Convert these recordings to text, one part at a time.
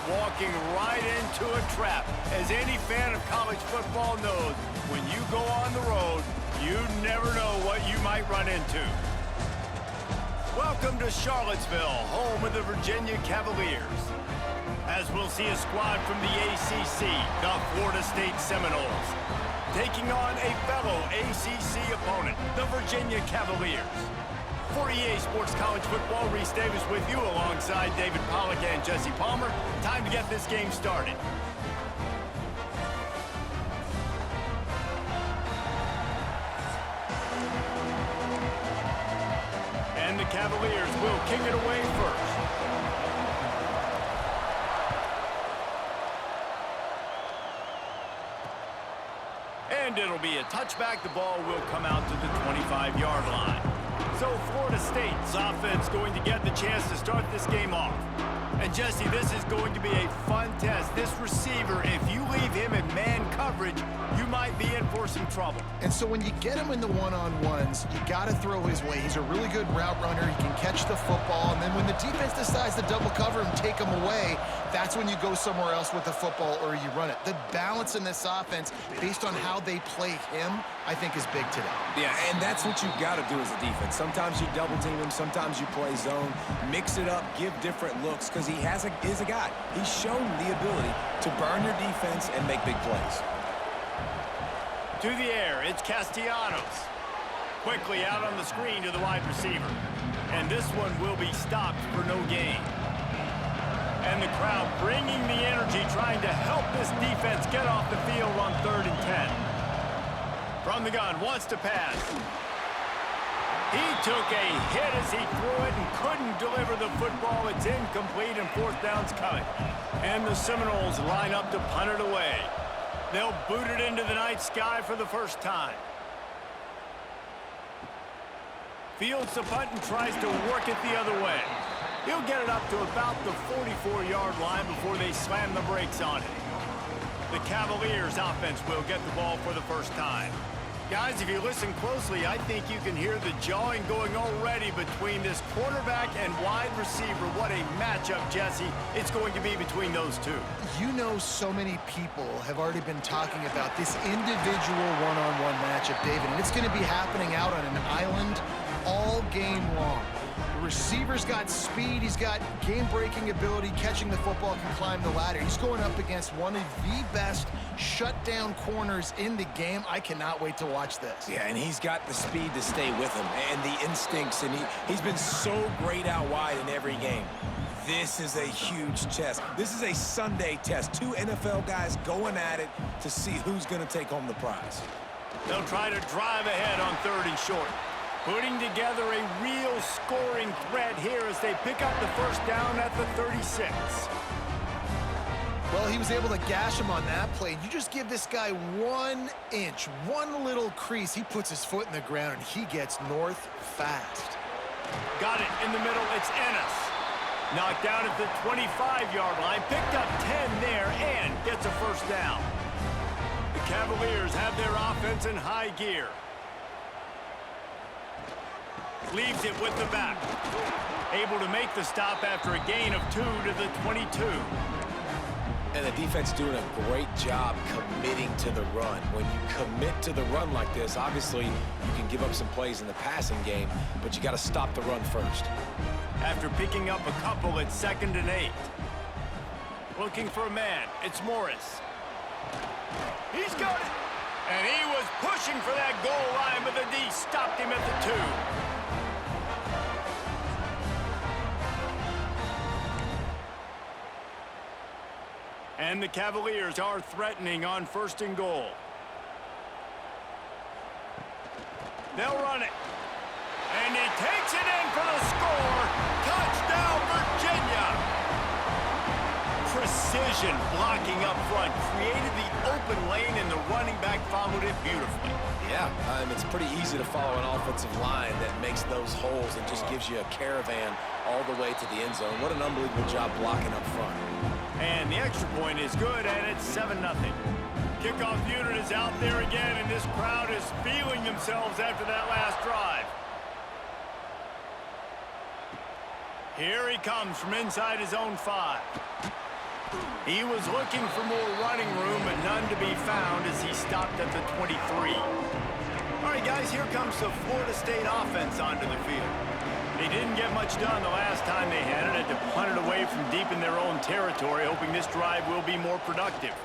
walking right into a trap. As any fan of college football knows, when you go on the road, you never know what you might run into. Welcome to Charlottesville, home of the Virginia Cavaliers. As we'll see a squad from the ACC, the Florida State Seminoles, taking on a fellow ACC opponent, the Virginia Cavaliers. For EA Sports College Football, Reese Davis with you alongside David Pollack and Jesse Palmer. Time to get this game started. And the Cavaliers will kick it away first. And it'll be a touchback. The ball will come out to the 25-yard line. So Florida State's offense going to get the chance to start this game off. And Jesse, this is going to be a fun test. This receiver, if you leave him in man coverage, you might be in for some trouble. And so when you get him in the one-on-ones, you got to throw his way. He's a really good route runner. He can catch the football. And then when the defense decides to double cover him, take him away, that's when you go somewhere else with the football or you run it. The balance in this offense, based on how they play him, I think is big today. Yeah, and that's what you got to do as a defense. Sometimes you double team him, sometimes you play zone, mix it up, give different looks, because he is a guy. He's shown the ability to burn your defense and make big plays. To the air, it's Castellanos. Quickly out on the screen to the wide receiver. And this one will be stopped for no gain. And the crowd bringing the energy, trying to help this defense get off the field on 3rd and 10. From the gun, wants to pass. He took a hit as he threw it and couldn't deliver the football. It's incomplete and 4th down's coming. And the Seminoles line up to punt it away. They'll boot it into the night sky for the first time. Fields the punt and tries to work it the other way. He'll get it up to about the 44-yard line before they slam the brakes on it. The Cavaliers offense will get the ball for the first time. Guys, if you listen closely, I think you can hear the jawing going already between this quarterback and wide receiver. What a matchup, Jesse, it's going to be between those two. You know, so many people have already been talking about this individual one-on-one matchup, David, and it's going to be happening out on an island all game long. The receiver's got speed, he's got game-breaking ability, catching the football, can climb the ladder. He's going up against one of the best shutdown corners in the game. I cannot wait to watch this. Yeah, and he's got the speed to stay with him and the instincts, and he's been so great out wide in every game. This is a huge test. This is a Sunday test. 2 NFL guys going at it to see who's going to take home the prize. They'll try to drive ahead on 3rd and short. Putting together a real scoring threat here as they pick up the first down at the 36. Well, he was able to gash him on that play. You just give this guy 1 inch, one little crease, he puts his foot in the ground, and he gets north fast. Got it in the middle, it's Ennis. Knocked down at the 25-yard line, picked up 10 there, and gets a first down. The Cavaliers have their offense in high gear. Leaves it with the back. Able to make the stop after a gain of 2 to the 22. And the defense doing a great job committing to the run. When you commit to the run like this, obviously you can give up some plays in the passing game, but you got to stop the run first. After picking up a couple, it's 2nd and 8. Looking for a man, it's Morris. He's got it. And he was pushing for that goal line, but the D stopped him at the 2. And the Cavaliers are threatening on 1st and goal. They'll run it. And he takes it in for the score. Touchdown, Virginia. Precision blocking up front created the open lane, and the running back followed it beautifully. Yeah, it's pretty easy to follow an offensive line that makes those holes and just gives you a caravan all the way to the end zone. What an unbelievable job blocking up front. And the extra point is good, and it's 7-0. Kickoff unit is out there again, and this crowd is feeling themselves after that last drive. Here he comes from inside his own 5. He was looking for more running room, but none to be found as he stopped at the 23. All right, guys, here comes the Florida State offense onto the field. They didn't get much done the last time they had it. Had to punt it away from deep in their own territory, hoping this drive will be more productive.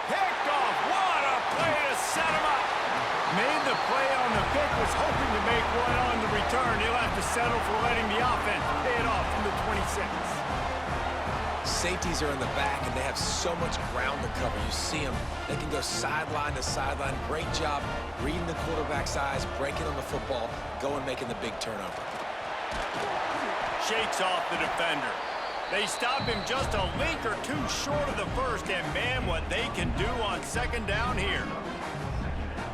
Picked off. What a play to set him up. Made the play on the pick, was hoping to make one on the return. He'll have to settle for letting the offense pay it off from the 26. Safeties are in the back, and they have so much ground to cover. You see them. They can go sideline to sideline. Great job reading the quarterback's eyes, breaking on the football, going making the big turnover. Shakes off the defender. They stop him just a link or two short of the first, and man, what they can do on second down here.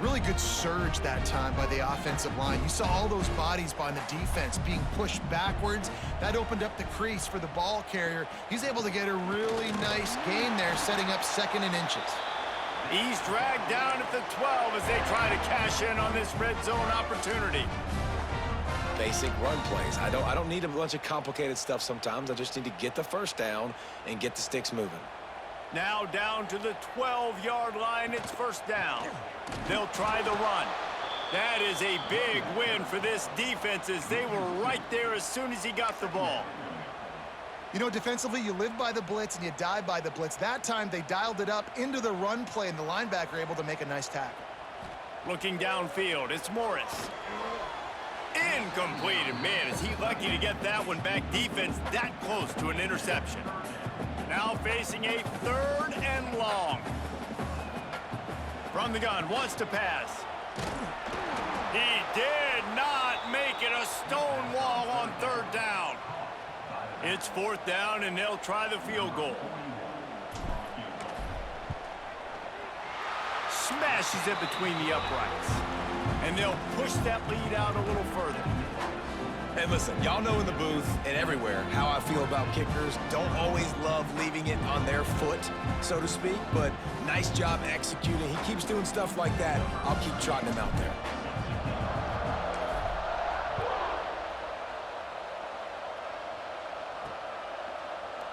Really good surge that time by the offensive line. You saw all those bodies by the defense being pushed backwards. That opened up the crease for the ball carrier. He's able to get a really nice gain there, setting up second and inches. He's dragged down at the 12 as they try to cash in on this red zone opportunity. Basic run plays. I don't need a bunch of complicated stuff sometimes. I just need to get the first down and get the sticks moving. Now down to the 12-yard line, it's first down. They'll try the run. That is a big win for this defense as they were right there as soon as he got the ball. You know, defensively, you live by the blitz and you die by the blitz. That time, they dialed it up into the run play, and the linebacker able to make a nice tackle. Looking downfield, it's Morris. Incomplete, and man, is he lucky to get that one back. Defense that close to an interception. Now facing a third and long. From the gun, wants to pass. He did not make it. A stone wall on third down. It's fourth down, and they'll try the field goal. Smashes it between the uprights. And they'll push that lead out a little further. Hey, listen, y'all know in the booth and everywhere how I feel about kickers. Don't always love leaving it on their foot, so to speak, but nice job executing. He keeps doing stuff like that. I'll keep trotting him out there.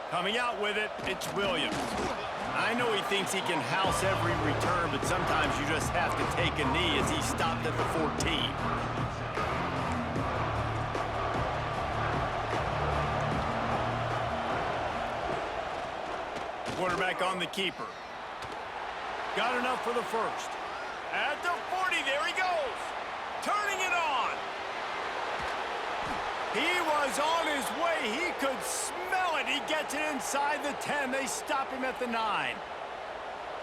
Coming out with it, it's Williams. I know he thinks he can house every return, but sometimes you just have to take a knee as he stopped at the 14. Quarterback on the keeper. Got enough for the first. At the 40, there he goes. Turning it on. He was on his way. He could smell it. He gets it inside the 10. They stop him at the 9.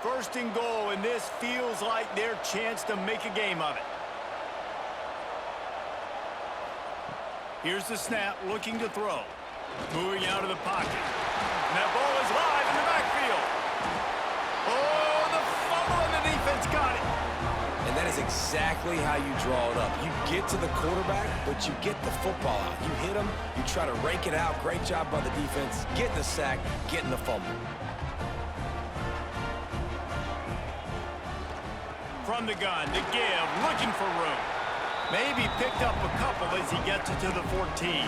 First and goal, and this feels like their chance to make a game of it. Here's the snap, looking to throw. Moving out of the pocket. And that ball is live in the backfield. Oh, the fumble, and the defense got it. And that is exactly how you draw it up. You get to the quarterback, but you get the football out. You hit him, you try to rake it out. Great job by the defense. Getting the sack, getting the fumble. From the gun, to give, looking for room. Maybe picked up a couple as he gets it to the 14.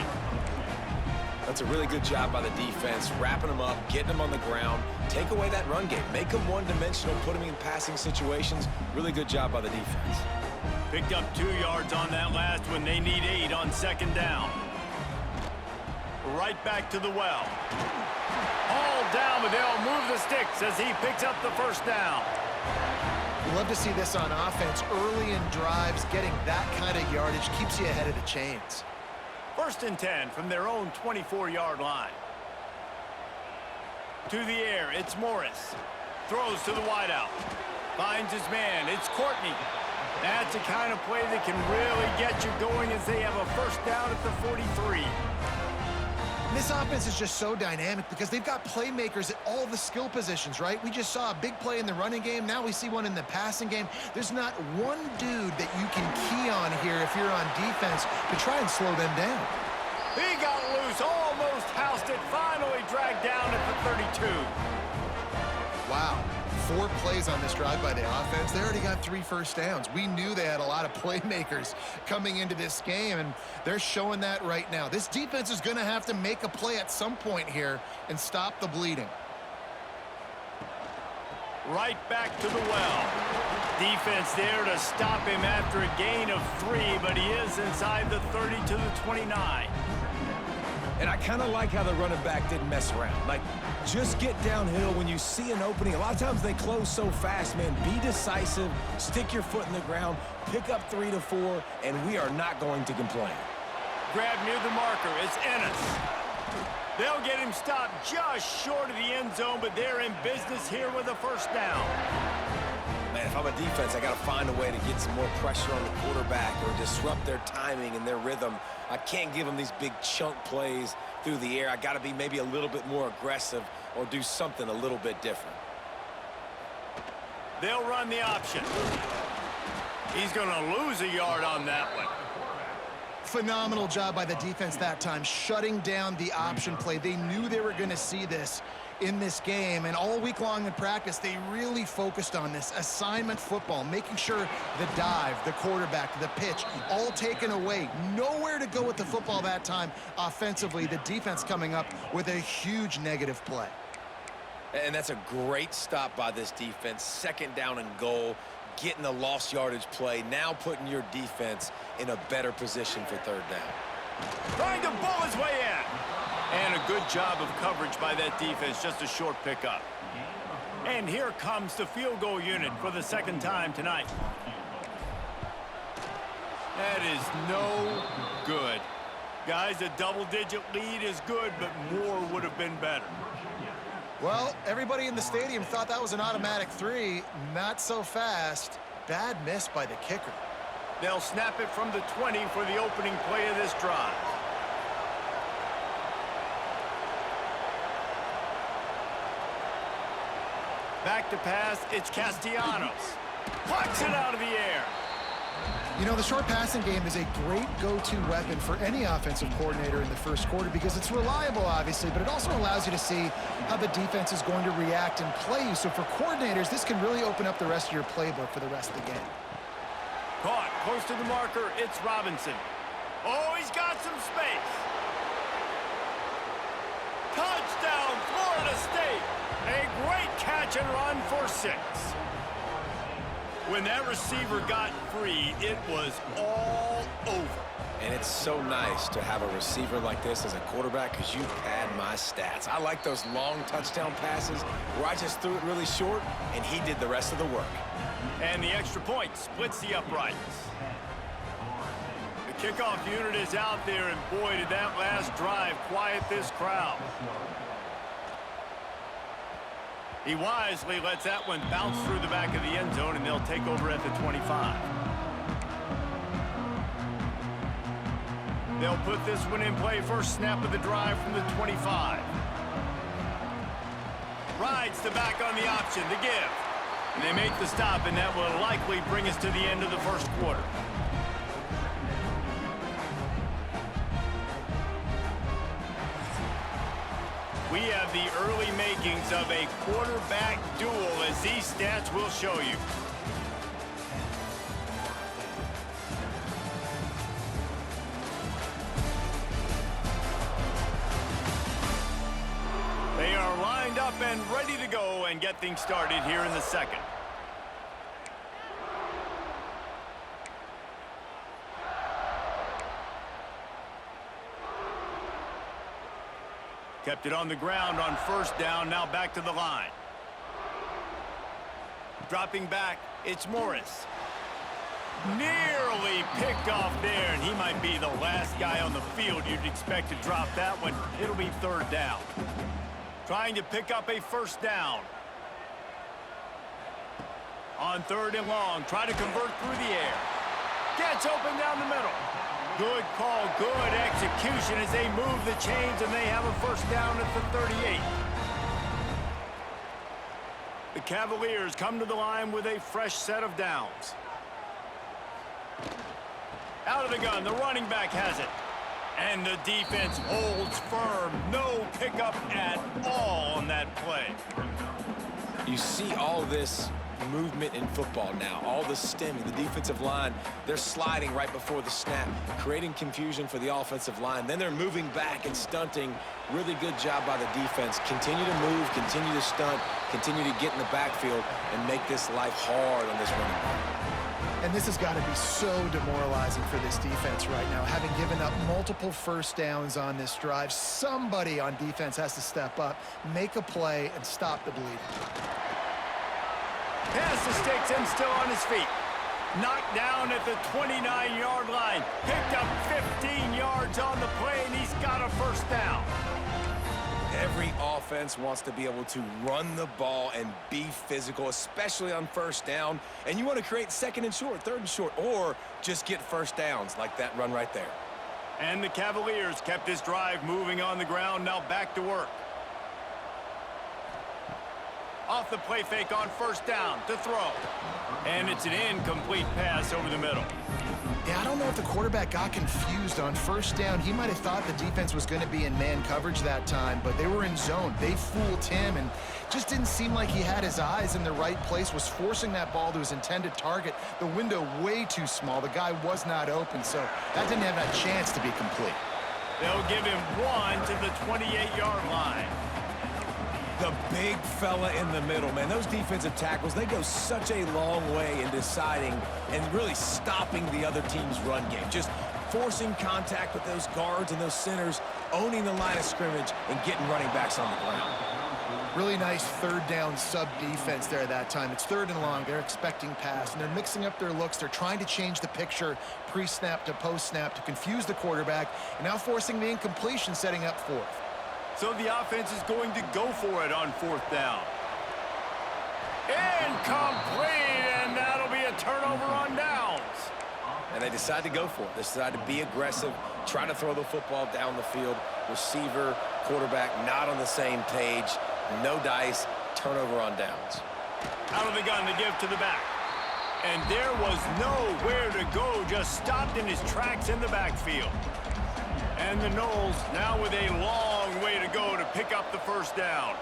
That's a really good job by the defense, wrapping them up, getting them on the ground. Take away that run game. Make them one-dimensional, put them in passing situations. Really good job by the defense. Picked up 2 yards on that last one. They need 8 on second down. Right back to the well. All down, but they'll move the sticks as he picks up the first down. You love to see this on offense. Early in drives, getting that kind of yardage keeps you ahead of the chains. First and 10 from their own 24-yard line. To the air, it's Morris. Throws to the wideout. Finds his man. It's Courtney. That's the kind of play that can really get you going as they have a first down at the 43. This offense is just so dynamic because they've got playmakers at all the skill positions, right? We just saw a big play in the running game. Now we see one in the passing game. There's not one dude that you can key on here if you're on defense to try and slow them down. He got loose, almost housed it, finally dragged down at the 32. Wow. 4 plays on this drive by the offense. They already got 3 first downs. We knew they had a lot of playmakers coming into this game, and they're showing that right now. This defense is going to have to make a play at some point here and stop the bleeding. Right back to the well. Defense there to stop him after a gain of 3, but he is inside the 30 to the 29. And I kind of like how the running back didn't mess around. Like, just get downhill when you see an opening. A lot of times they close so fast, man. Be decisive, stick your foot in the ground, pick up 3 to 4, and we are not going to complain. Grab near the marker. It's Ennis. They'll get him stopped just short of the end zone, but they're in business here with a first down. Man, if I'm a defense, I got to find a way to get some more pressure on the quarterback or disrupt their timing and their rhythm. I can't give them these big chunk plays through the air. I got to be maybe a little bit more aggressive or do something a little bit different. They'll run the option. He's going to lose a yard on that one. Phenomenal job by the defense that time, shutting down the option play. They knew they were going to see this in this game, and all week long in practice, they really focused on this assignment football, making sure the dive, the quarterback, the pitch, all taken away. Nowhere to go with the football that time offensively. The defense coming up with a huge negative play. And that's a great stop by this defense. 2nd down and goal. Getting a lost yardage play, now putting your defense in a better position for 3rd down. Trying to bull his way in. And a good job of coverage by that defense, just a short pickup. And here comes the field goal unit for the 2nd time tonight. That is no good. Guys, a double-digit lead is good, but more would have been better. Well, everybody in the stadium thought that was an automatic 3. Not so fast. Bad miss by the kicker. They'll snap it from the 20 for the opening play of this drive. Back to pass, it's Castellanos. Plucks it out of the air. You know, the short passing game is a great go-to weapon for any offensive coordinator in the first quarter because it's reliable, obviously, but it also allows you to see how the defense is going to react and play you. So for coordinators, this can really open up the rest of your playbook for the rest of the game. Caught close to the marker, it's Robinson. Oh, he's got some space. Touchdown, Florida State. A great catch and run for 6. When that receiver got free, it was all over. And it's so nice to have a receiver like this as a quarterback because you pad my stats. I like those long touchdown passes where I just threw it really short and he did the rest of the work. And the extra point splits the uprights. The kickoff unit is out there, and boy, did that last drive quiet this crowd. He wisely lets that one bounce through the back of the end zone, and they'll take over at the 25. They'll put this one in play first snap of the drive from the 25. Rides the back on the option, the give. And they make the stop, and that will likely bring us to the end of the first quarter. We have the early makings of a quarterback duel, as these stats will show you. They are lined up and ready to go and get things started here in the 2nd. Kept it on the ground on first down, now back to the line. Dropping back, it's Morris. Nearly picked off there, and he might be the last guy on the field you'd expect to drop that one. It'll be 3rd down. Trying to pick up a first down. On 3rd and long, try to convert through the air. Gets open down the middle. Good call, good execution as they move the chains, and they have a first down at the 38. The Cavaliers come to the line with a fresh set of downs. Out of the gun, the running back has it. And the defense holds firm. No pickup at all on that play. You see all this movement in football now, all the stemming, the defensive line, they're sliding right before the snap, creating confusion for the offensive line. Then they're moving back and stunting. Really good job by the defense. Continue to move, continue to stunt, continue to get in the backfield and make this life hard on this running back. And this has got to be so demoralizing for this defense right now. Having given up multiple first downs on this drive, somebody on defense has to step up, make a play, and stop the bleeding. Past the sticks and still on his feet. Knocked down at the 29-yard line. Picked up 15 yards on the play, and he's got a first down. Every offense wants to be able to run the ball and be physical, especially on first down. And you want to create second and short, third and short, or just get first downs like that run right there. And the Cavaliers kept this drive moving on the ground. Now back to work. Off the play fake on first down to throw. And it's an incomplete pass over the middle. Yeah, I don't know if the quarterback got confused on first down. He might have thought the defense was going to be in man coverage that time, but they were in zone. They fooled him and just didn't seem like he had his eyes in the right place, was forcing that ball to his intended target. The window way too small. The guy was not open, so that didn't have that chance to be complete. They'll give him one to the 28-yard line. The big fella in the middle, man. Those defensive tackles, they go such a long way in deciding and really stopping the other team's run game. Just forcing contact with those guards and those centers, owning the line of scrimmage, and getting running backs on the ground. Really nice third down sub-defense there that time. It's third and long. They're expecting pass, and they're mixing up their looks. They're trying to change the picture pre-snap to post-snap to confuse the quarterback, and now forcing the incompletion, setting up fourth. So the offense is going to go for it on fourth down. Incomplete, and that'll be a turnover on downs. And they decide to go for it. They decide to be aggressive, try to throw the football down the field. Receiver, quarterback not on the same page. No dice, turnover on downs. Out of the gun to give to the back. And there was nowhere to go, just stopped in his tracks in the backfield. And the Noles now with a long way to go to pick up the first down.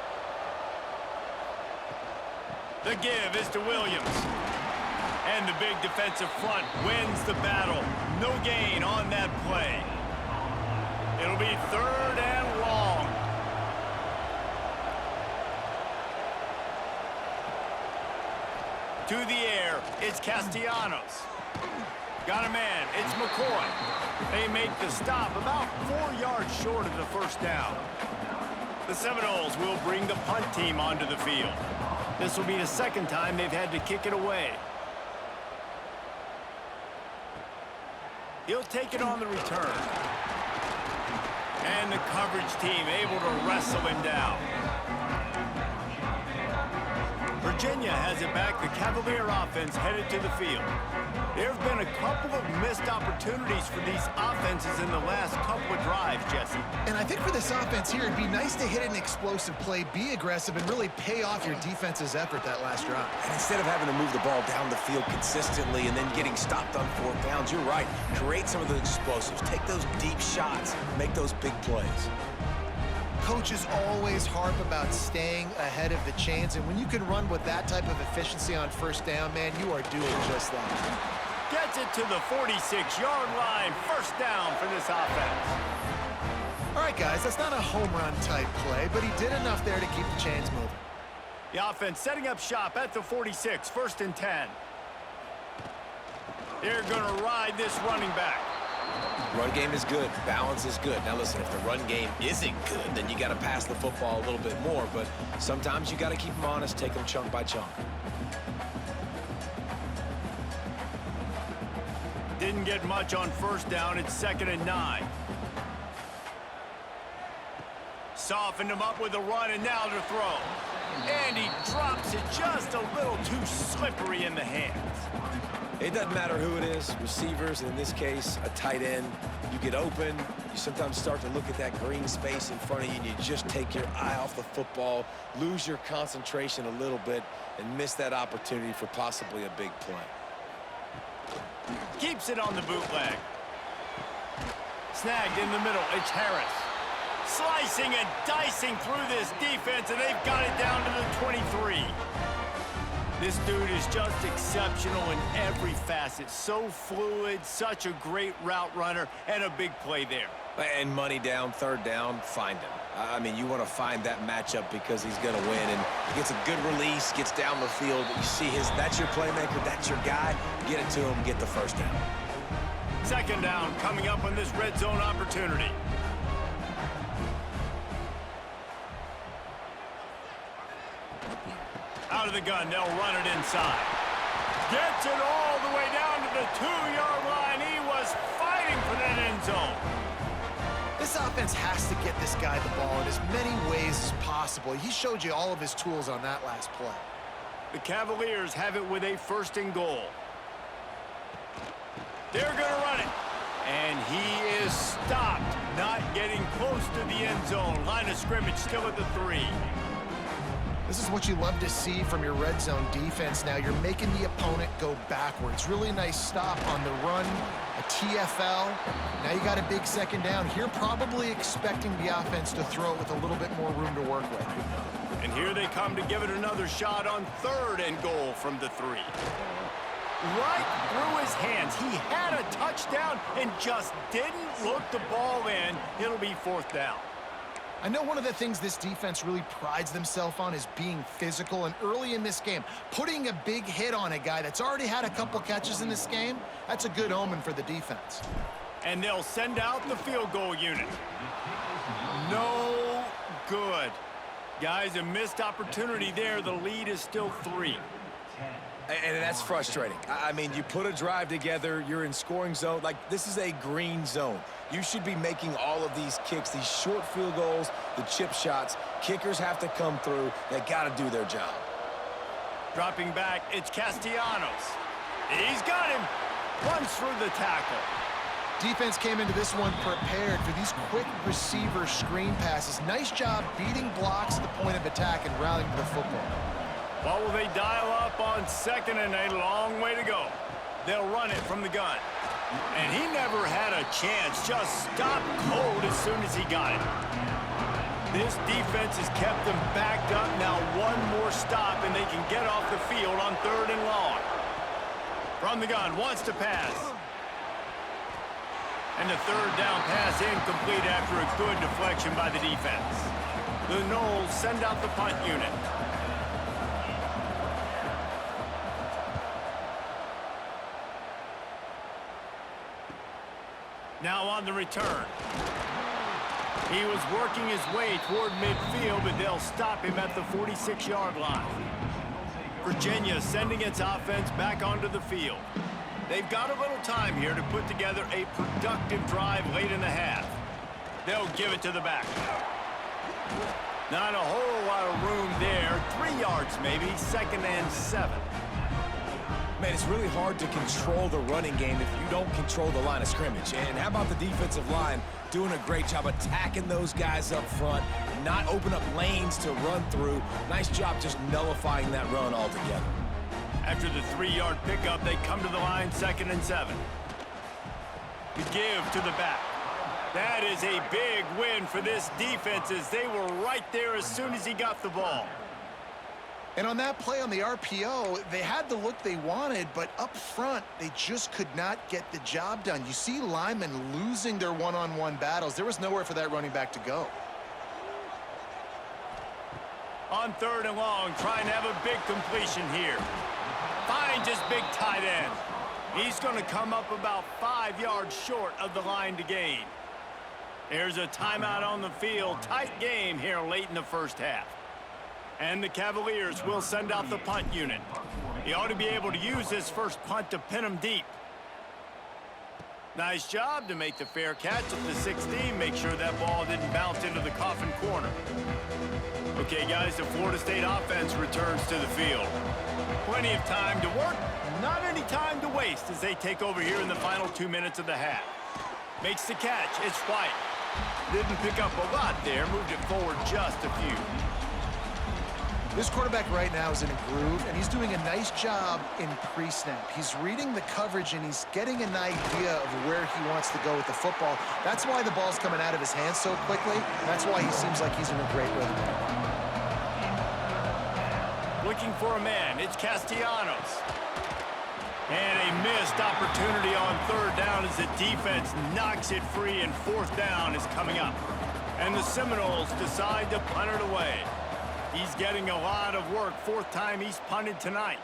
The give is to Williams. And the big defensive front wins the battle. No gain on that play. It'll be third and long. To the air, it's Castellanos. Got a man, it's McCoy. They make the stop about 4 yards short of the first down. The Seminoles will bring the punt team onto the field. This will be the second time they've had to kick it away. He'll take it on the return. And the coverage team able to wrestle him down. Virginia has it back. The Cavalier offense headed to the field. There have been a couple of missed opportunities for these offenses in the last couple of drives, Jesse. And I think for this offense here, it'd be nice to hit an explosive play, be aggressive, and really pay off your defense's effort that last drive. And instead of having to move the ball down the field consistently and then getting stopped on fourth downs, you're right. Create some of those explosives. Take those deep shots. Make those big plays. Coaches always harp about staying ahead of the chains, and when you can run with that type of efficiency on first down, man, you are doing just that. Gets it to the 46-yard line. First down for this offense. All right, guys, that's not a home run type play, but he did enough there to keep the chains moving. The offense setting up shop at the 46, 1st and 10. They're going to ride this running back. Run game is good. Balance is good. Now, listen, if the run game isn't good, then you got to pass the football a little bit more. But sometimes you got to keep them honest, take them chunk by chunk. Didn't get much on first down. It's 2nd and 9. Softened him up with a run, and now to throw. And he drops it just a little too slippery in the hands. It doesn't matter who it is, receivers, in this case, a tight end. You get open, you sometimes start to look at that green space in front of you, and you just take your eye off the football, lose your concentration a little bit, and miss that opportunity for possibly a big play. Keeps it on the bootleg. Snagged in the middle, it's Harris. slicing and dicing through this defense, and they've got it down to the 23. This dude is just exceptional in every facet. So fluid, such a great route runner, and a big play there. And money down, third down, find him. I mean, you want to find that matchup because he's going to win. And he gets a good release, gets down the field. You see that's your playmaker, that's your guy. Get it to him, get the first down. Second down coming up on this red zone opportunity. Out of the gun, they'll run it inside. Gets it all the way down to the 2-yard line. He was fighting for that end zone. This offense has to get this guy the ball in as many ways as possible. He showed you all of his tools on that last play. The Cavaliers have it with a 1st and goal. They're going to run it. And he is stopped, not getting close to the end zone. Line of scrimmage still at the 3. This is what you love to see from your red zone defense now. You're making the opponent go backwards. Really nice stop on the run, a TFL. Now you got a big second down. Here probably expecting the offense to throw it with a little bit more room to work with. And here they come to give it another shot on 3rd and goal from the 3. Right through his hands. He had a touchdown and just didn't look the ball in. It'll be 4th down. I know one of the things this defense really prides themselves on is being physical, and early in this game, putting a big hit on a guy that's already had a couple catches in this game, that's a good omen for the defense. And they'll send out the field goal unit. No good. Guys, a missed opportunity there. The lead is still 3. And that's frustrating. I mean, you put a drive together, you're in scoring zone. Like, this is a green zone. You should be making all of these kicks, these short field goals, the chip shots. Kickers have to come through. They got to do their job. Dropping back, it's Castellanos. He's got him. Runs through the tackle. Defense came into this one prepared for these quick receiver screen passes. Nice job beating blocks at the point of attack and rallying to the football. What will they dial up on 2nd and a long way to go? They'll run it from the gun. And he never had a chance. Just stopped cold as soon as he got it. This defense has kept them backed up. Now one more stop and they can get off the field on 3rd and long. From the gun, wants to pass. And the 3rd down pass incomplete after a good deflection by the defense. The Noles send out the punt unit. Now on the return. He was working his way toward midfield, but they'll stop him at the 46-yard line. Virginia sending its offense back onto the field. They've got a little time here to put together a productive drive late in the half. They'll give it to the back. Not a whole lot of room there. 3 yards maybe, 2nd and 7. Man, it's really hard to control the running game if you don't control the line of scrimmage. And how about the defensive line doing a great job attacking those guys up front, not open up lanes to run through. Nice job just nullifying that run altogether. After the 3-yard pickup, they come to the line 2nd and 7. To give to the back. That is a big win for this defense as they were right there as soon as he got the ball. And on that play on the RPO, they had the look they wanted, but up front, they just could not get the job done. You see linemen losing their one-on-one battles. There was nowhere for that running back to go. On 3rd and long, trying to have a big completion here. Finds his big tight end. He's going to come up about 5 yards short of the line to gain. There's a timeout on the field. Tight game here late in the first half. And the Cavaliers will send out the punt unit. He ought to be able to use his first punt to pin him deep. Nice job to make the fair catch at the 16. Make sure that ball didn't bounce into the coffin corner. Okay, guys, the Florida State offense returns to the field. Plenty of time to work, not any time to waste as they take over here in the final 2 minutes of the half. Makes the catch. It's White. Didn't pick up a lot there. Moved it forward just a few. This quarterback right now is in a groove, and he's doing a nice job in pre-snap. He's reading the coverage, and he's getting an idea of where he wants to go with the football. That's why the ball's coming out of his hands so quickly. That's why he seems like he's in a great rhythm. Looking for a man, it's Castellanos. And a missed opportunity on third down as the defense knocks it free, and fourth down is coming up. And the Seminoles decide to punt it away. He's getting a lot of work. Fourth time he's punted tonight.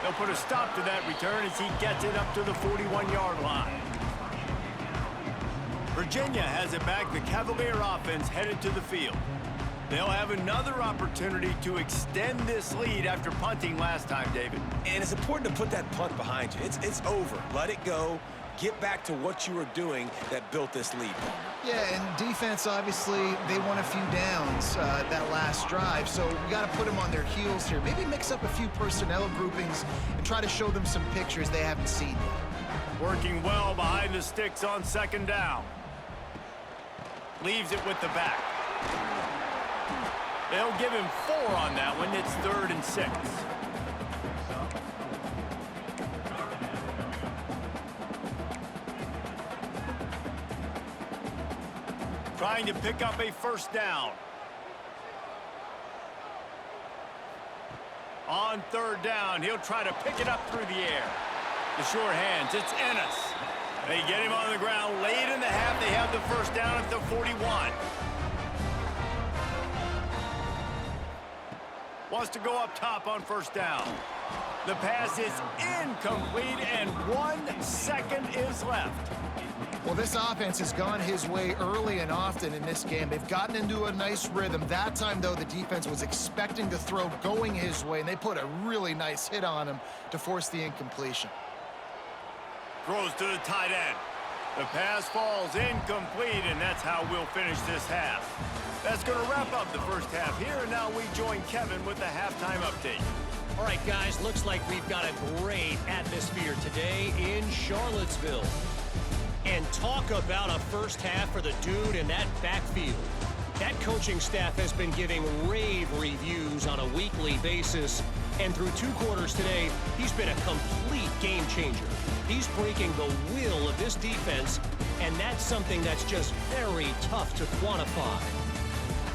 They'll put a stop to that return as he gets it up to the 41-yard line. Virginia has it back. The Cavalier offense headed to the field. They'll have another opportunity to extend this lead after punting last time, David. And it's important to put that punt behind you. It's over. Let it go. Get back to what you were doing that built this lead. Yeah, and defense, obviously, they won a few downs that last drive, so we got to put them on their heels here. Maybe mix up a few personnel groupings and try to show them some pictures they haven't seen yet. Working well behind the sticks on second down. Leaves it with the back. They'll give him 4 on that one. It's 3rd and 6. Trying to pick up a first down. On third down, he'll try to pick it up through the air. The short hands, it's Ennis. They get him on the ground late in the half. They have the first down at the 41. Wants to go up top on first down. The pass is incomplete, and 1 second is left. Well, this offense has gone his way early and often in this game. They've gotten into a nice rhythm. That time, though, the defense was expecting the throw going his way, and they put a really nice hit on him to force the incompletion. Throws to the tight end. The pass falls incomplete, and that's how we'll finish this half. That's going to wrap up the first half here, and now we join Kevin with the halftime update. All right, guys, looks like we've got a great atmosphere today in Charlottesville. And talk about a first half for the dude in that backfield. That coaching staff has been giving rave reviews on a weekly basis. And through 2 quarters today, he's been a complete game changer. He's breaking the will of this defense, and that's something that's just very tough to quantify.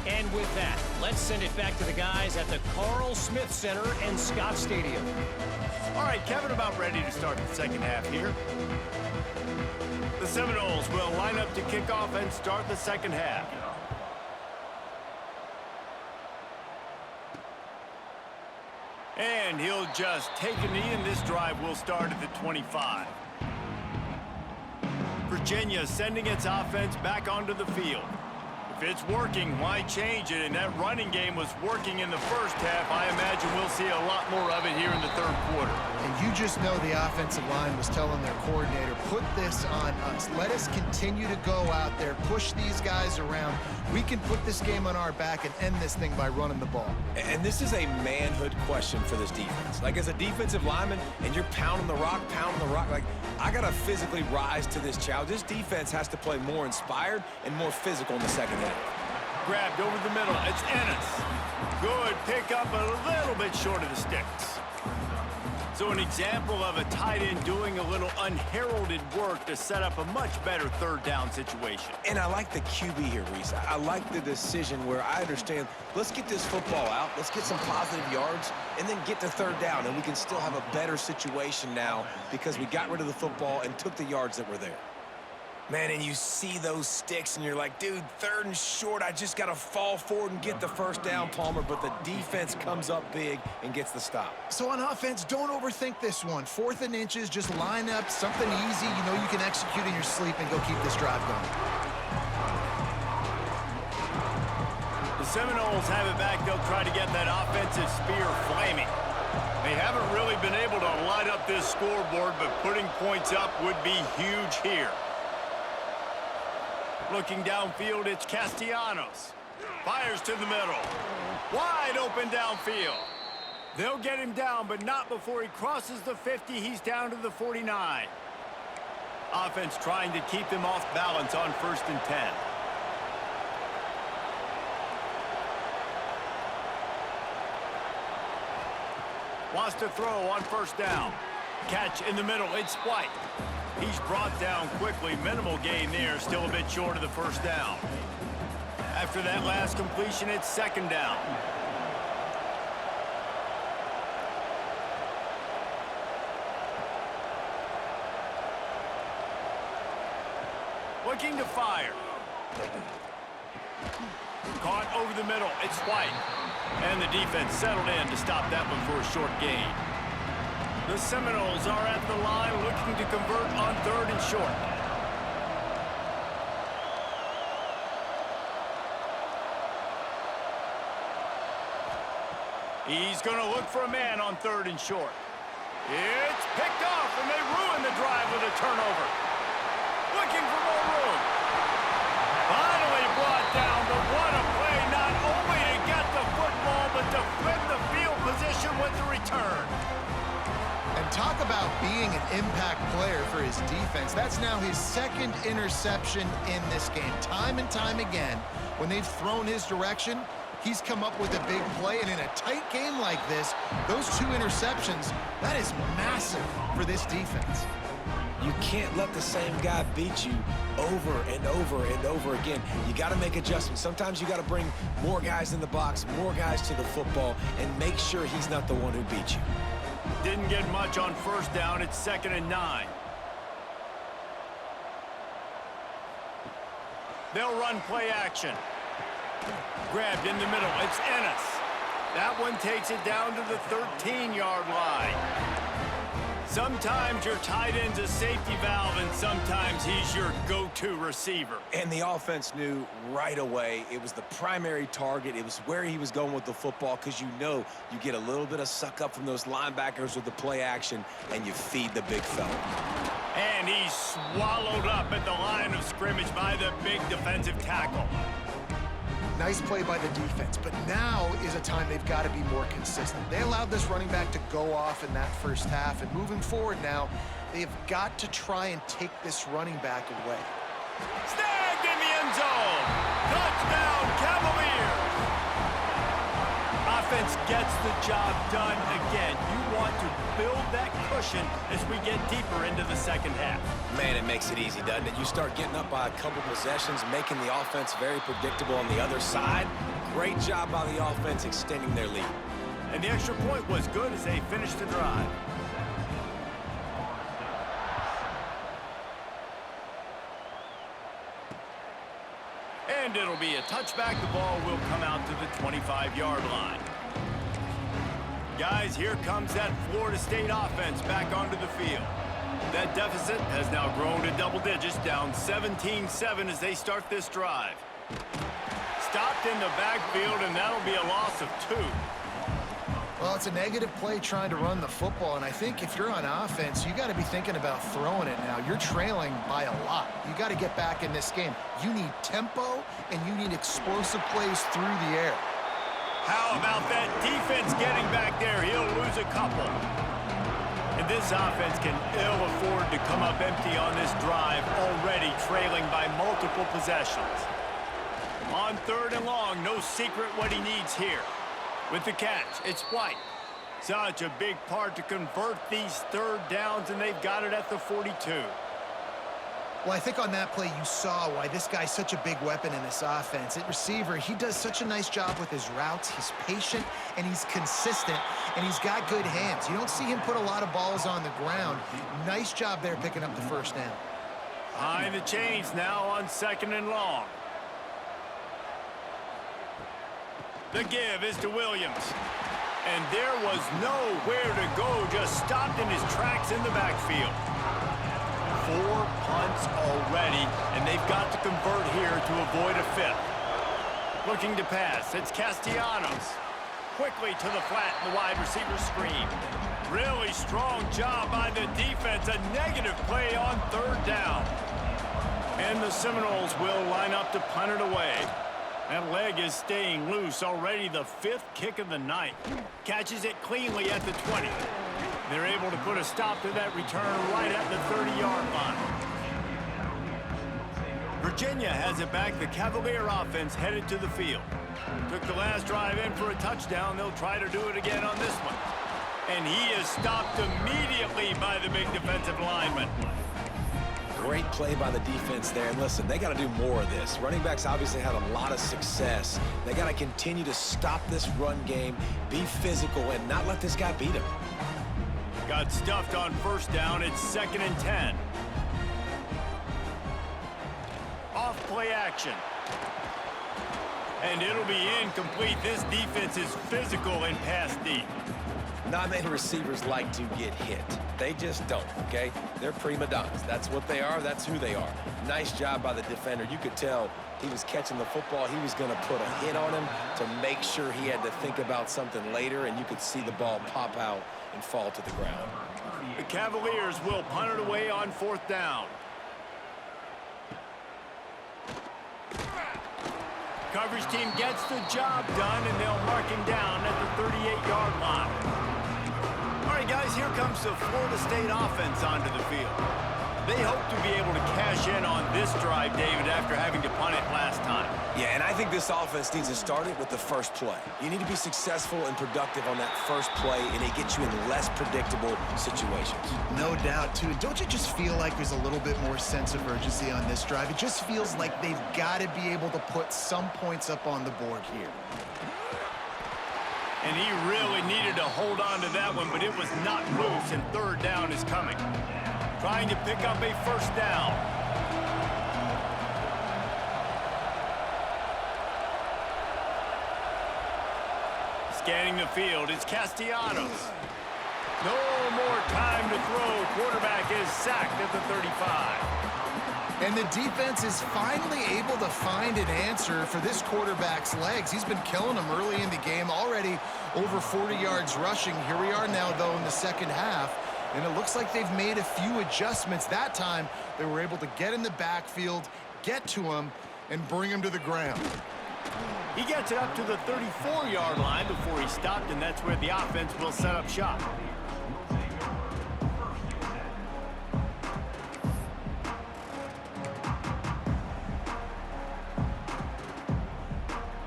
And with that, let's send it back to the guys at the Carl Smith Center and Scott Stadium. All right, Kevin, about ready to start the second half here. The Seminoles will line up to kick off and start the second half. And he'll just take a knee, and this drive will start at the 25. Virginia sending its offense back onto the field. If it's working, why change it? And that running game was working in the first half. I imagine we'll see a lot more of it here in the third quarter. And you just know the offensive line was telling their coordinator, put this on us. Let us continue to go out there, push these guys around. We can put this game on our back and end this thing by running the ball. And this is a manhood question for this defense. Like, as a defensive lineman, and you're pounding the rock, like, I got to physically rise to this challenge. This defense has to play more inspired and more physical in the second half. Grabbed over the middle. It's Ennis. Good pick up, a little bit short of the sticks. So an example of a tight end doing a little unheralded work to set up a much better third down situation. And I like the QB here, Reese. I like the decision where I understand, let's get this football out, let's get some positive yards, and then get to third down, and we can still have a better situation now because we got rid of the football and took the yards that were there. Man, and you see those sticks, and you're like, dude, 3rd and short, I just got to fall forward and get the first down, Palmer, but the defense comes up big and gets the stop. So on offense, don't overthink this one. 4th and inches, just line up something easy you know you can execute in your sleep and go keep this drive going. The Seminoles have it back. They'll try to get that offensive spear flaming. They haven't really been able to light up this scoreboard, but putting points up would be huge here. Looking downfield, it's Castellanos. Fires to the middle. Wide open downfield. They'll get him down, but not before he crosses the 50. He's down to the 49. Offense trying to keep them off balance on 1st and 10. Wants to throw on first down. Catch in the middle. It's White. He's brought down quickly. Minimal gain there. Still a bit short of the first down. After that last completion, it's second down. Looking to fire. Caught over the middle. It's White. And the defense settled in to stop that one for a short gain. The Seminoles are at the line looking to convert on third and short. He's going to look for a man on third and short. It's picked off, and they ruin the drive with a turnover. Looking for more room. Finally brought down, but what a play, not only to get the football, but to flip the field position with the return. And talk about being an impact player for his defense. That's now his second interception in this game. Time and time again, when they've thrown his direction, he's come up with a big play. And in a tight game like this, those 2 interceptions, that is massive for this defense. You can't let the same guy beat you over and over and over again. You got to make adjustments. Sometimes you got to bring more guys in the box, more guys to the football, and make sure he's not the one who beat you. Didn't get much on first down. It's 2nd and 9. They'll run play action. Grabbed in the middle. It's Ennis. That one takes it down to the 13-yard line. Sometimes your tight end's a safety valve, and sometimes he's your go-to receiver. And the offense knew right away it was the primary target. It was where he was going with the football, because you know you get a little bit of suck up from those linebackers with the play action, and you feed the big fella. And he's swallowed up at the line of scrimmage by the big defensive tackle. Nice play by the defense, but now is a time they've got to be more consistent. They allowed this running back to go off in that first half, and moving forward now, they've got to try and take this running back away. Snagged in the end zone. Touchdown, Cavaliers. Offense gets the job done again. You want to build that cushion as we get deeper into the second half. Man, it makes it easy, doesn't it? You start getting up by a couple possessions, making the offense very predictable on the other side. Great job by the offense extending their lead. And the extra point was good as they finished the drive. And it'll be a touchback. The ball will come out to the 25-yard line. Guys, here comes that Florida State offense back onto the field. That deficit has now grown to double digits, down 17-7 as they start this drive. Stopped in the backfield, and that'll be a loss of 2. Well, it's a negative play trying to run the football, and I think if you're on offense, you got to be thinking about throwing it now. You're trailing by a lot. You got to get back in this game. You need tempo, and you need explosive plays through the air. How about that defense getting back there? He'll lose a couple. And this offense can ill afford to come up empty on this drive, already trailing by multiple possessions. On 3rd and long, no secret what he needs here. With the catch, it's White. Such a big part to convert these 3rd downs, and they've got it at the 42. Well, I think on that play you saw why this guy's such a big weapon in this offense. At receiver, he does such a nice job with his routes. He's patient, and he's consistent, and he's got good hands. You don't see him put a lot of balls on the ground. Nice job there picking up the first down. Behind the chains now on 2nd and long. The give is to Williams. And there was nowhere to go, just stopped in his tracks in the backfield. 4 punts already, and they've got to convert here to avoid a 5th. Looking to pass, it's Castellanos. Quickly to the flat in the wide receiver screen. Really strong job by the defense. A negative play on 3rd down. And the Seminoles will line up to punt it away. That leg is staying loose. Already the 5th kick of the night. Catches it cleanly at the 20. They're able to put a stop to that return right at the 30-yard line. Virginia has it back. The Cavalier offense headed to the field. Took the last drive in for a touchdown. They'll try to do it again on this one. And he is stopped immediately by the big defensive lineman. Great play by the defense there. And listen, they got to do more of this. Running backs obviously had a lot of success. They got to continue to stop this run game, be physical, and not let this guy beat him. Got stuffed on first down. It's 2nd and 10. Off play action. And it'll be incomplete. This defense is physical and pass deep. Not many receivers like to get hit. They just don't, okay? They're prima donnas. That's what they are. That's who they are. Nice job by the defender. You could tell he was catching the football. He was going to put a hit on him to make sure he had to think about something later, and you could see the ball pop out and fall to the ground. The Cavaliers will punt it away on 4th down. Coverage team gets the job done, and they'll mark him down at the 38-yard line. All right, guys, here comes the Florida State offense onto the field. They hope to be able to cash in on this drive, David, after having to punt it last time. Yeah, and I think this offense needs to start it with the first play. You need to be successful and productive on that first play, and it gets you in less predictable situations. No doubt, too. Don't you just feel like there's a little bit more sense of urgency on this drive? It just feels like they've got to be able to put some points up on the board here. And he really needed to hold on to that one, but it was not loose, and 3rd down is coming. Trying to pick up a first down. Scanning the field, it's Castellanos. No more time to throw. Quarterback is sacked at the 35. And the defense is finally able to find an answer for this quarterback's legs. He's been killing them early in the game, already over 40 yards rushing. Here we are now, though, in the second half. And it looks like they've made a few adjustments. That time, they were able to get in the backfield, get to him, and bring him to the ground. He gets it up to the 34-yard line before he stopped, and that's where the offense will set up shop.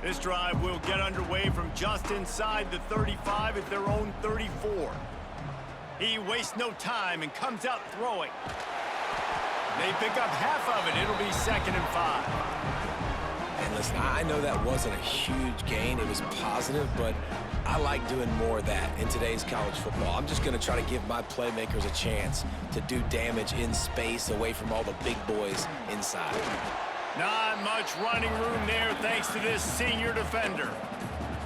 This drive will get underway from just inside the 35 at their own 34. He wastes no time and comes out throwing. They pick up half of it. It'll be 2nd and 5. And listen, I know that wasn't a huge gain. It was positive, but I like doing more of that in today's college football. I'm just going to try to give my playmakers a chance to do damage in space away from all the big boys inside. Not much running room there thanks to this senior defender.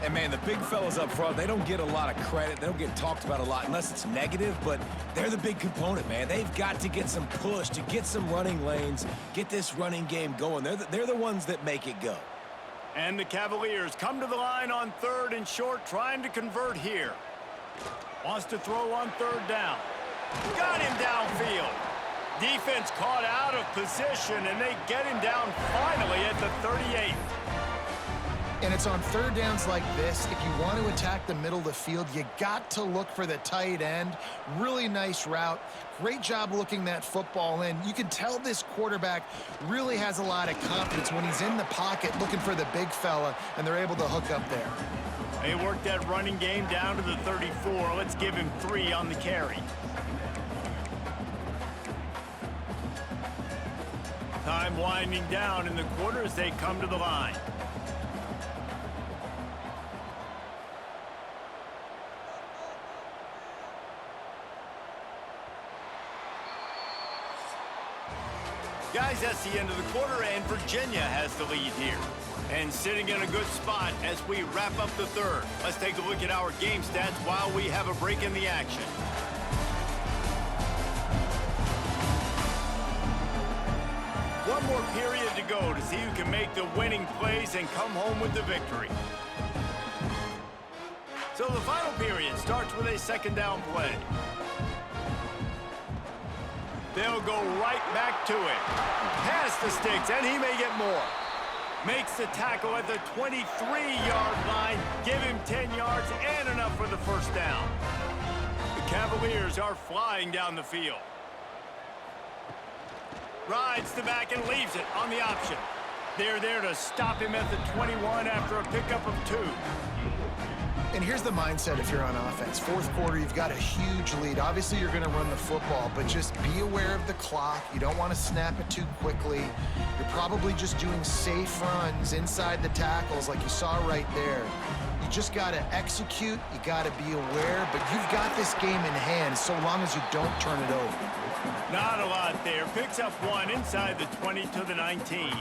And, man, the big fellas up front, they don't get a lot of credit. They don't get talked about a lot unless it's negative, but they're the big component, man. They've got to get some push, to get some running lanes, get this running game going. They're the ones that make it go. And the Cavaliers come to the line on 3rd and short, trying to convert here. Wants to throw on 3rd down. Got him downfield. Defense caught out of position, and they get him down finally at the 38. And it's on 3rd downs like this. If you want to attack the middle of the field, you got to look for the tight end. Really nice route. Great job looking that football in. You can tell this quarterback really has a lot of confidence when he's in the pocket looking for the big fella, and they're able to hook up there. They work that running game down to the 34. Let's give him 3 on the carry. Time winding down in the quarter as they come to the line. Guys, that's the end of the quarter, and Virginia has the lead here. And sitting in a good spot as we wrap up the 3rd. Let's take a look at our game stats while we have a break in the action. One more period to go to see who can make the winning plays and come home with the victory. So the final period starts with a 2nd down play. They'll go right back to it. Past the sticks, and he may get more. Makes the tackle at the 23-yard line. Give him 10 yards and enough for the first down. The Cavaliers are flying down the field. Rides the back and leaves it on the option. They're there to stop him at the 21 after a pickup of 2. And here's the mindset if you're on offense. Fourth quarter, you've got a huge lead. Obviously, you're going to run the football, but just be aware of the clock. You don't want to snap it too quickly. You're probably just doing safe runs inside the tackles like you saw right there. You just got to execute. You got to be aware, but you've got this game in hand so long as you don't turn it over. Not a lot there. Picks up one inside the 20 to the 19.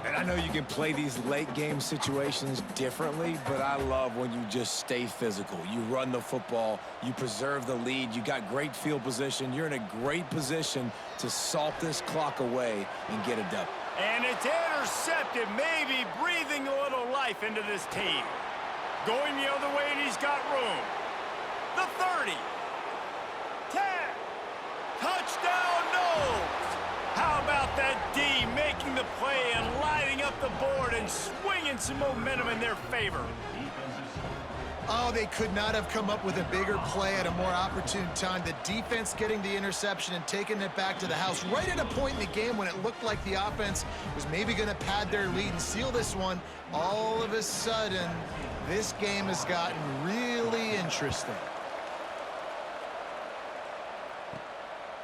And I know you can play these late game situations differently, but I love when you just stay physical. You run the football, you preserve the lead, you got great field position. You're in a great position to salt this clock away and get a dub. And it's intercepted, maybe breathing a little life into this team. Going the other way, and he's got room. The 30. 10. Touchdown, Knowles. How about that D making the play and lighting up the board and swinging some momentum in their favor? Oh, they could not have come up with a bigger play at a more opportune time. The defense getting the interception and taking it back to the house right at a point in the game when it looked like the offense was maybe going to pad their lead and seal this one. All of a sudden, this game has gotten really interesting.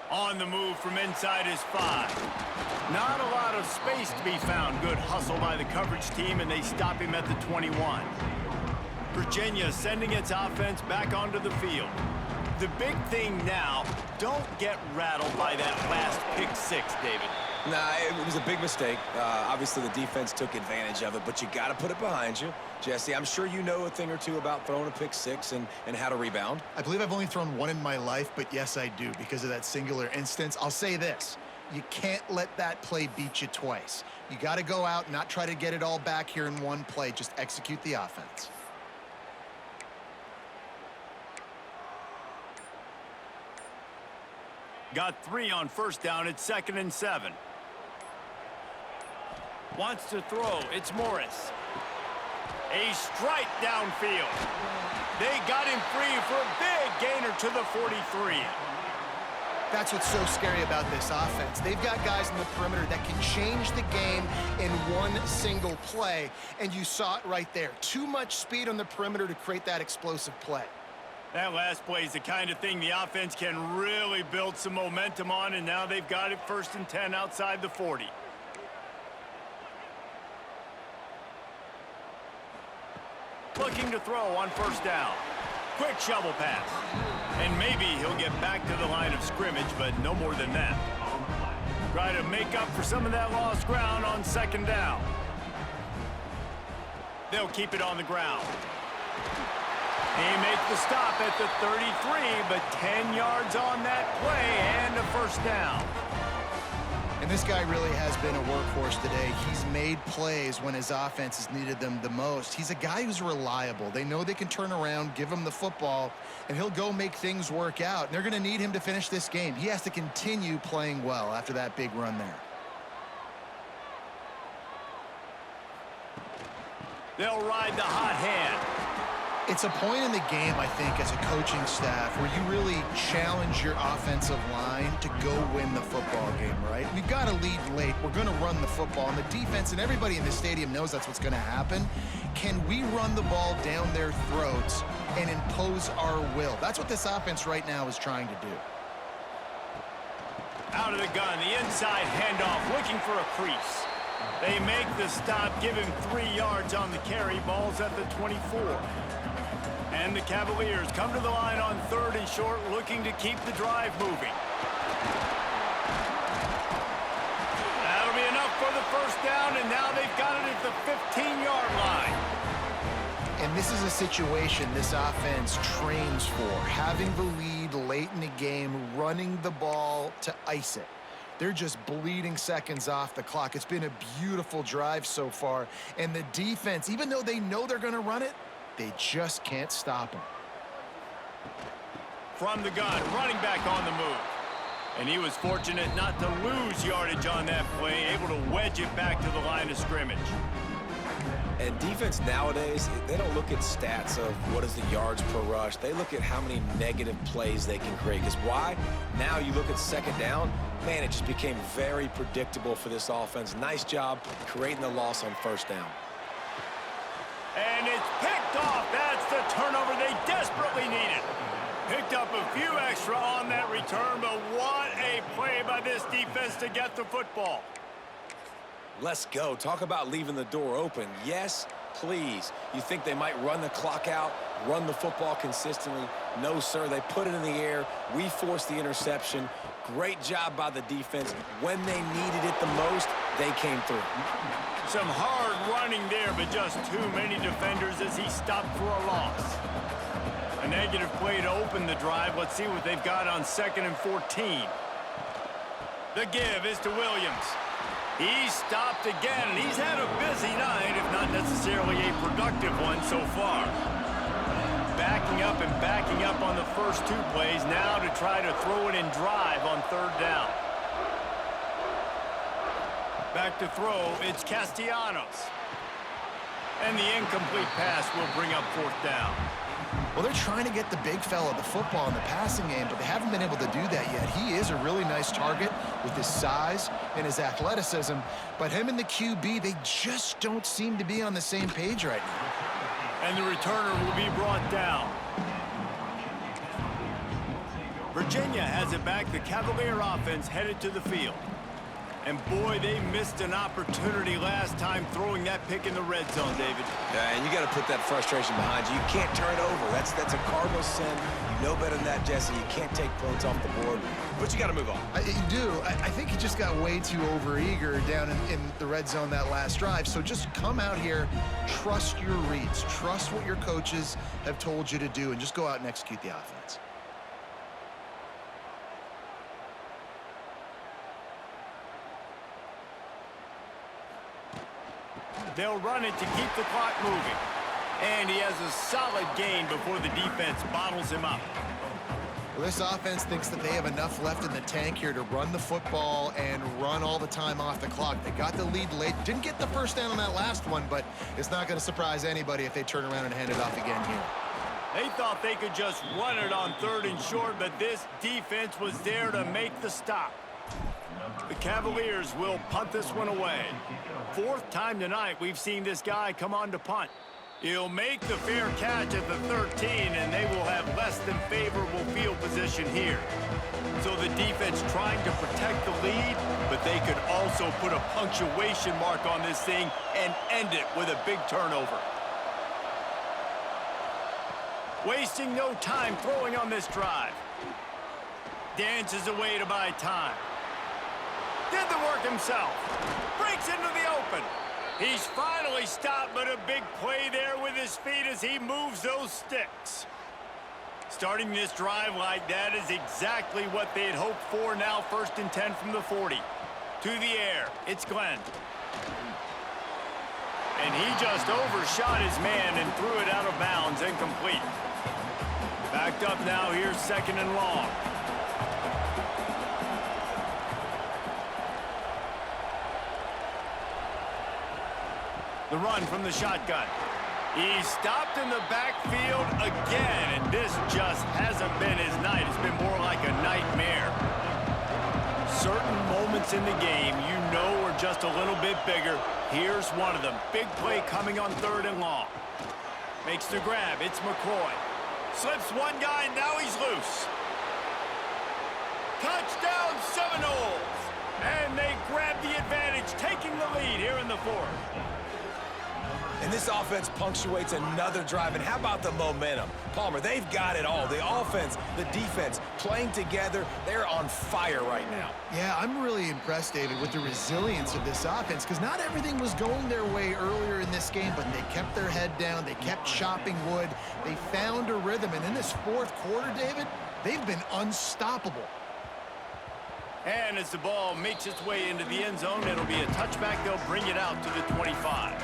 On the move from inside his 5. Not a lot of space to be found. Good hustle by the coverage team, and they stop him at the 21. Virginia sending its offense back onto the field. The big thing now, don't get rattled by that last pick 6, David. Nah, it was a big mistake. Obviously, the defense took advantage of it, but you got to put it behind you. Jesse, I'm sure you know a thing or two about throwing a pick 6 and how to rebound. I believe I've only thrown one in my life, but yes, I do because of that singular instance. I'll say this. You can't let that play beat you twice. You got to go out and not try to get it all back here in one play. Just execute the offense. Got 3 on first down. It's 2nd and 7. Wants to throw. It's Morris. A strike downfield. They got him free for a big gainer to the 43. That's what's so scary about this offense. They've got guys in the perimeter that can change the game in one single play, and you saw it right there. Too much speed on the perimeter to create that explosive play. That last play is the kind of thing the offense can really build some momentum on, and now they've got it 1st and 10 outside the 40. Looking to throw on first down. Quick shovel pass. And maybe he'll get back to the line of scrimmage, but no more than that. Try to make up for some of that lost ground on 2nd down. They'll keep it on the ground. He makes the stop at the 33, but 10 yards on that play and a first down. And this guy really has been a workhorse today. He's made plays when his offense has needed them the most. He's a guy who's reliable. They know they can turn around, give him the football, and he'll go make things work out. And they're going to need him to finish this game. He has to continue playing well after that big run there. They'll ride the hot hand. It's a point in the game, I think, as a coaching staff where you really challenge your offensive line to go win the football game, right? We've got to lead late. We're going to run the football. And the defense and everybody in the stadium knows that's what's going to happen. Can we run the ball down their throats and impose our will? That's what this offense right now is trying to do. Out of the gun, the inside handoff, looking for a crease. They make the stop, give him 3 yards on the carry. Ball's at the 24. And the Cavaliers come to the line on 3rd and short, looking to keep the drive moving. That'll be enough for the first down, and now they've got it at the 15-yard line. And this is a situation this offense trains for, having the lead late in the game, running the ball to ice it. They're just bleeding seconds off the clock. It's been a beautiful drive so far. And the defense, even though they know they're going to run it, they just can't stop him. From the gun, running back on the move. And he was fortunate not to lose yardage on that play, able to wedge it back to the line of scrimmage. And defense nowadays, they don't look at stats of what is the yards per rush. They look at how many negative plays they can create. Because why? Now you look at 2nd down, man, it just became very predictable for this offense. Nice job creating the loss on 1st down. And it's picked picked off. That's the turnover they desperately needed. Picked up a few extra on that return, but what a play by this defense to get the football. Let's go. Talk about leaving the door open. Yes, please. You think they might run the clock out, run the football consistently? No, sir. They put it in the air. We forced the interception. Great job by the defense. When they needed it the most, they came through. Some hard running there, but just too many defenders as he stopped for a loss. A negative play to open the drive. Let's see what they've got on 2nd and 14. The give is to Williams. He stopped again, and he's had a busy night, if not necessarily a productive one so far. Backing up and backing up on the first 2 plays, now to try to throw it in drive on 3rd down. Back to throw, it's Castellanos. And the incomplete pass will bring up 4th down. Well, they're trying to get the big fella the football in the passing game, but they haven't been able to do that yet. He is a really nice target with his size and his athleticism, but him and the QB, they just don't seem to be on the same page right now. And the returner will be brought down. Virginia has it back. The Cavalier offense headed to the field. And boy, they missed an opportunity last time throwing that pick in the red zone, David. Yeah, and you got to put that frustration behind you. You can't turn it over. That's a cardinal sin. You know better than that, Jesse. You can't take points off the board, but you got to move on. You do. I think he just got way too overeager down in the red zone that last drive. So just come out here, trust your reads, trust what your coaches have told you to do, and just go out and execute the offense. They'll run it to keep the clock moving. And he has a solid gain before the defense bottles him up. Well, this offense thinks that they have enough left in the tank here to run the football and run all the time off the clock. They got the lead late. Didn't get the first down on that last one, but it's not going to surprise anybody if they turn around and hand it off again here. They thought they could just run it on 3rd and short, but this defense was there to make the stop. The Cavaliers will punt this one away. 4th time tonight we've seen this guy come on to punt. He'll make the fair catch at the 13, and they will have less than favorable field position here. So the defense trying to protect the lead, but they could also put a punctuation mark on this thing and end it with a big turnover. Wasting no time throwing on this drive. Dances away to buy time. Did the work himself. Breaks into the open. He's finally stopped, but a big play there with his feet as he moves those sticks. Starting this drive like that is exactly what they had hoped for. Now 1st and 10 from the 40. To the air, it's Glenn. And he just overshot his man and threw it out of bounds, incomplete. Backed up now, here's 2nd and long. The run from the shotgun. He stopped in the backfield again, and this just hasn't been his night. It's been more like a nightmare. Certain moments in the game you know are just a little bit bigger. Here's one of them. Big play coming on 3rd and long. Makes the grab. It's McCoy. Slips one guy, now he's loose. Touchdown Seminoles! And they grab the advantage, taking the lead here in the 4th. And this offense punctuates another drive. And how about the momentum? Palmer, they've got it all. The offense, the defense, playing together. They're on fire right now. Yeah, I'm really impressed, David, with the resilience of this offense, because not everything was going their way earlier in this game, but they kept their head down. They kept chopping wood. They found a rhythm. And in this 4th quarter, David, they've been unstoppable. And as the ball makes its way into the end zone, it'll be a touchback. They'll bring it out to the 25.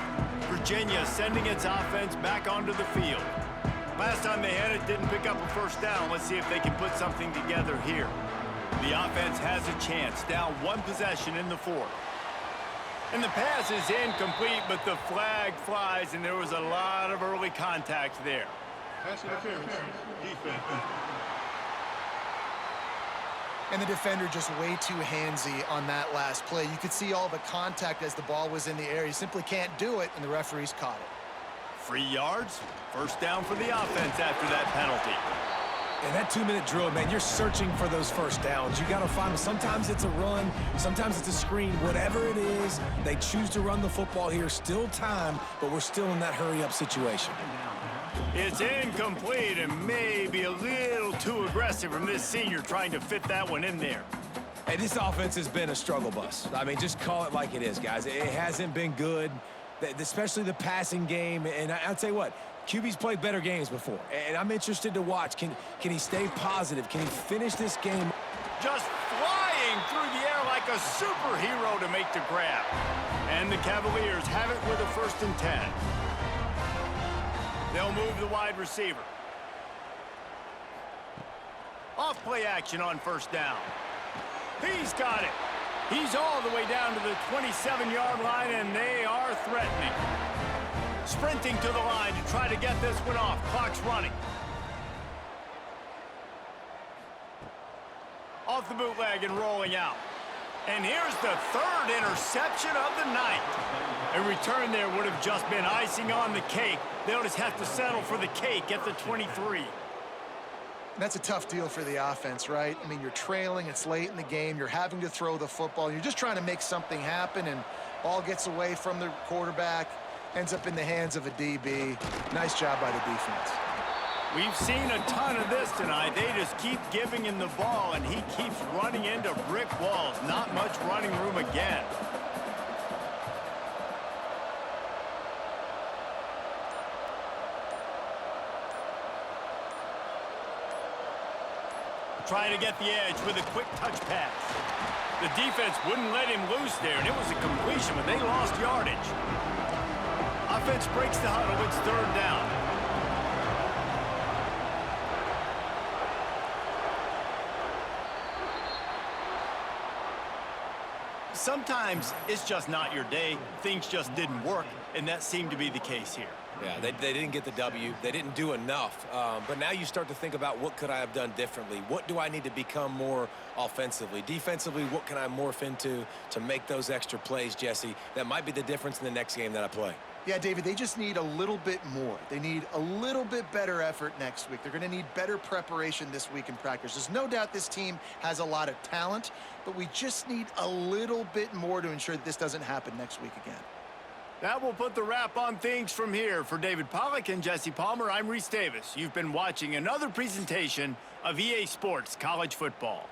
Virginia sending its offense back onto the field. Last time they had it, didn't pick up a first down. Let's see if they can put something together here. The offense has a chance. Down 1 possession in the 4th. And the pass is incomplete, but the flag flies, and there was a lot of early contact there. Pass interference. Defense. And the defender just way too handsy on that last play. You could see all the contact as the ball was in the air. He simply can't do it, and the referees caught it. 3 yards. First down for the offense after that penalty. And that 2-minute drill, man, you're searching for those first downs. You got to find them. Sometimes it's a run, sometimes it's a screen. Whatever it is, they choose to run the football here. Still time, but we're still in that hurry-up situation. It's incomplete and maybe a little too aggressive from this senior trying to fit that one in there. Hey, this offense has been a struggle bus. I mean, just call it like it is, guys. It hasn't been good, especially the passing game. And I'll tell you what, QB's played better games before, and I'm interested to watch. Can he stay positive? Can he finish this game? Just flying through the air like a superhero to make the grab. And the Cavaliers have it with a 1st and 10. They'll move the wide receiver. Off play action on 1st down. He's got it. He's all the way down to the 27-yard line, and they are threatening. Sprinting to the line to try to get this one off. Clock's running. Off the bootleg and rolling out. And here's the 3rd interception of the night. A return there would have just been icing on the cake. They'll just have to settle for the cake at the 23. That's a tough deal for the offense, right? I mean, you're trailing, it's late in the game, you're having to throw the football, you're just trying to make something happen, and ball gets away from the quarterback, ends up in the hands of a DB. Nice job by the defense. We've seen a ton of this tonight. They just keep giving him the ball, and he keeps running into brick walls. Not much running room again. Trying to get the edge with a quick touch pass. The defense wouldn't let him loose there, and it was a completion, but they lost yardage. Offense breaks the huddle. It's 3rd down. Sometimes it's just not your day. Things just didn't work, and that seemed to be the case here. Yeah, they didn't get the W. They didn't do enough. But now you start to think about, what could I have done differently? What do I need to become more offensively? Defensively, what can I morph into to make those extra plays, Jesse? That might be the difference in the next game that I play. Yeah, David, they just need a little bit more. They need a little bit better effort next week. They're going to need better preparation this week in practice. There's no doubt this team has a lot of talent, but we just need a little bit more to ensure that this doesn't happen next week again. That will put the wrap on things from here. For David Pollack and Jesse Palmer, I'm Reese Davis. You've been watching another presentation of EA Sports College Football.